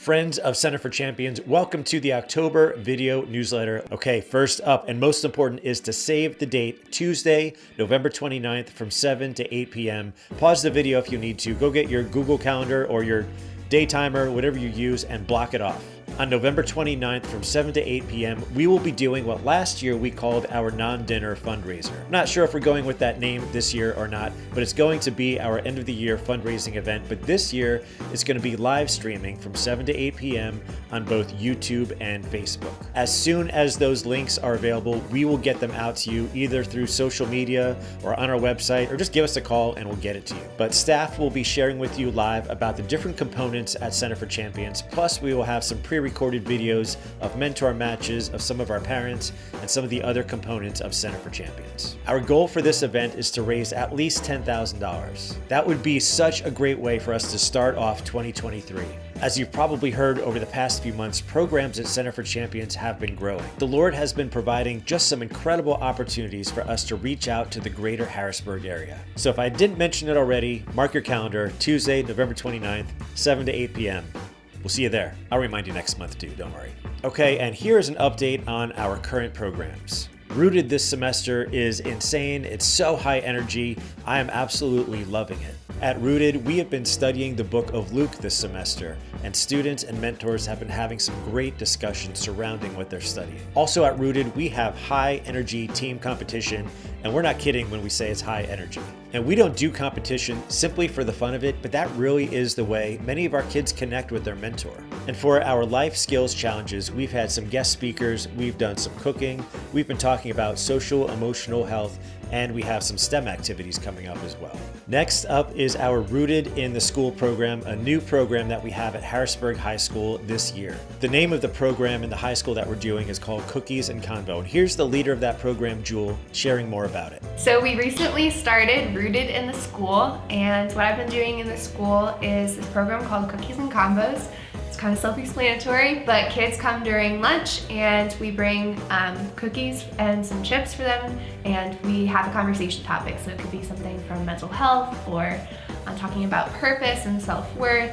Friends of Center for Champions, welcome to the October video newsletter. Okay, first up and most important is to save the date, Tuesday, November 29th from 7 to 8 p.m. Pause the video if you need to. Go get your Google Calendar or your day timer, whatever you use, and block it off. On November 29th from 7 to 8 p.m., we will be doing what last year we called our Non-Dinner Fundraiser. I'm not sure if we're going with that name this year or not, but it's going to be our end of the year fundraising event. But this year, it's going to be live streaming from 7 to 8 p.m. on both YouTube and Facebook. As soon as those links are available, we will get them out to you either through social media or on our website, or just give us a call and we'll get it to you. But staff will be sharing with you live about the different components at Center for Champions. Plus, we will have some pre-recorded videos of mentor matches of some of our parents and some of the other components of Center for Champions. Our goal for this event is to raise at least $10,000. That would be such a great way for us to start off 2023. As you've probably heard over the past few months, programs at Center for Champions have been growing. The Lord has been providing just some incredible opportunities for us to reach out to the greater Harrisburg area. So if I didn't mention it already, mark your calendar, Tuesday, November 29th, 7 to 8 p.m. We'll see you there. I'll remind you next month too, don't worry. Okay, and here's an update on our current programs. Rooted this semester is insane. It's so high energy. I am absolutely loving it. At Rooted, we have been studying the book of Luke this semester, and students and mentors have been having some great discussions surrounding what they're studying. Also at Rooted, we have high energy team competition, and we're not kidding when we say it's high energy. And we don't do competition simply for the fun of it, but that really is the way many of our kids connect with their mentor. And for our life skills challenges, we've had some guest speakers, we've done some cooking, we've been talking about social, emotional health, and we have some STEM activities coming up as well. Next up is our Rooted in the School program, a new program that we have at Harrisburg High School this year. The name of the program in the high school that we're doing is called Cookies and Convo. And here's the leader of that program, Jewel, sharing more about it. So we recently started Rooted in the School, and what I've been doing in the school is this program called Cookies and Convos. It's kind of self-explanatory, but kids come during lunch and we bring cookies and some chips for them, and we have a conversation topic. So it could be something from mental health, or talking about purpose and self-worth,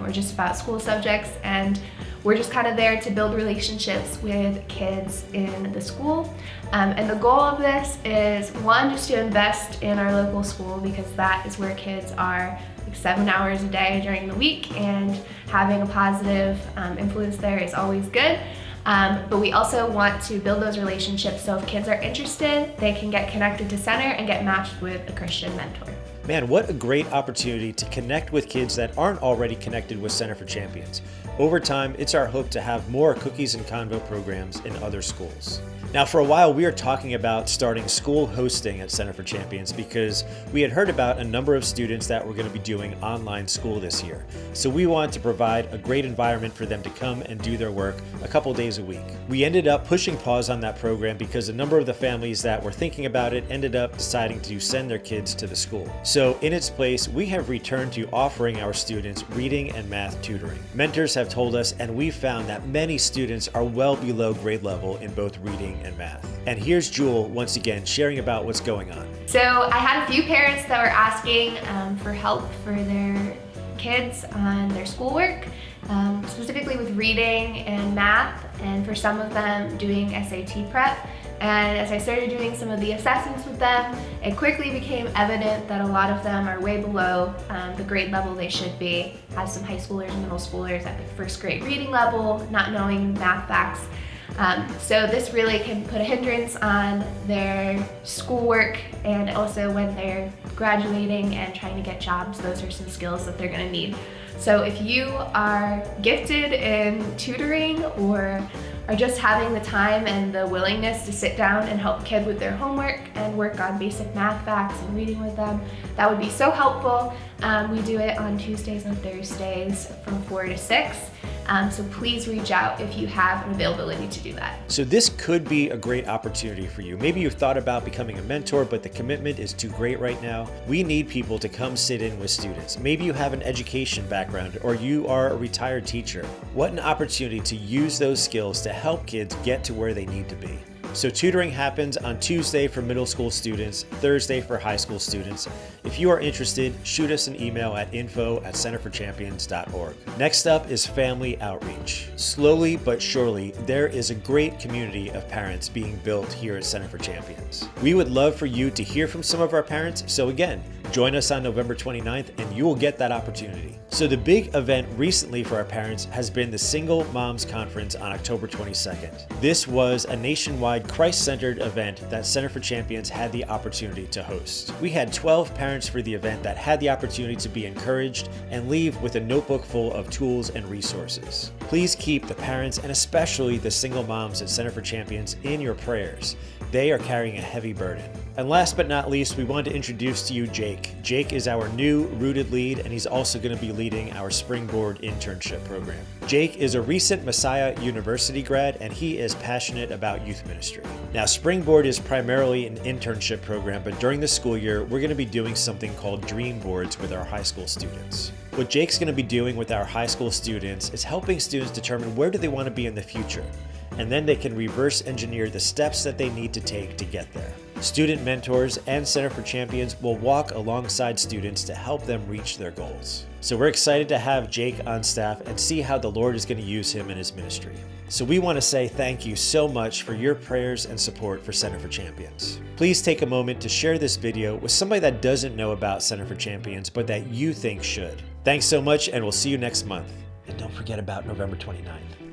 or just about school subjects. And we're just kind of there to build relationships with kids in the school. And the goal of this is, one, just to invest in our local school, because that is where kids are 7 hours a day during the week, and having a positive influence there is always good. But we also want to build those relationships, so if kids are interested, they can get connected to Center and get matched with a Christian mentor. Man, what a great opportunity to connect with kids that aren't already connected with Center for Champions. Over time, it's our hope to have more Cookies and Convo programs in other schools. Now, for a while, we are talking about starting school hosting at Center for Champions because we had heard about a number of students that were going to be doing online school this year. So we want to provide a great environment for them to come and do their work a couple days a week. We ended up pushing pause on that program because a number of the families that were thinking about it ended up deciding to send their kids to the school. So in its place, we have returned to offering our students reading and math tutoring. Mentors have told us, and we've found that many students are well below grade level in both reading and math. And here's Jewel once again sharing about what's going on. So I had a few parents that were asking for help for their kids on their schoolwork, specifically with reading and math, and for some of them doing SAT prep. And as I started doing some of the assessments with them, it quickly became evident that a lot of them are way below the grade level they should be. I have some high schoolers and middle schoolers at the first grade reading level, not knowing math facts. So this really can put a hindrance on their schoolwork, and also when they're graduating and trying to get jobs, those are some skills that they're going to need. So if you are gifted in tutoring, or are just having the time and the willingness to sit down and help kids with their homework and work on basic math facts and reading with them, that would be so helpful. We do it on Tuesdays and Thursdays from 4 to 6. So please reach out if you have an availability to do that. So this could be a great opportunity for you. Maybe you've thought about becoming a mentor, but the commitment is too great right now. We need people to come sit in with students. Maybe you have an education background, or you are a retired teacher. What an opportunity to use those skills to help kids get to where they need to be. So tutoring happens on Tuesday for middle school students, Thursday for high school students. If you are interested, shoot us an email at info@centerforchampions.org. Next up is family outreach. Slowly but surely, there is a great community of parents being built here at Center for Champions. We would love for you to hear from some of our parents, so again, join us on November 29th and you will get that opportunity. So the big event recently for our parents has been the Single Moms Conference on October 22nd. This was a nationwide Christ-centered event that Center for Champions had the opportunity to host. We had 12 parents for the event that had the opportunity to be encouraged and leave with a notebook full of tools and resources. Please keep the parents and especially the single moms at Center for Champions in your prayers. They are carrying a heavy burden. And last but not least, we wanted to introduce to you Jake. Jake is our new Rooted lead, and he's also going to be leading our Springboard internship program. Jake is a recent Messiah University grad, and he is passionate about youth ministry. Now, Springboard is primarily an internship program, but during the school year, we're going to be doing something called Dream Boards with our high school students. What Jake's going to be doing with our high school students is helping students determine where do they want to be in the future, and then they can reverse engineer the steps that they need to take to get there. Student mentors and Center for Champions will walk alongside students to help them reach their goals. So we're excited to have Jake on staff and see how the Lord is going to use him in his ministry. So we want to say thank you so much for your prayers and support for Center for Champions. Please take a moment to share this video with somebody that doesn't know about Center for Champions, but that you think should. Thanks so much, and we'll see you next month. And don't forget about November 29th.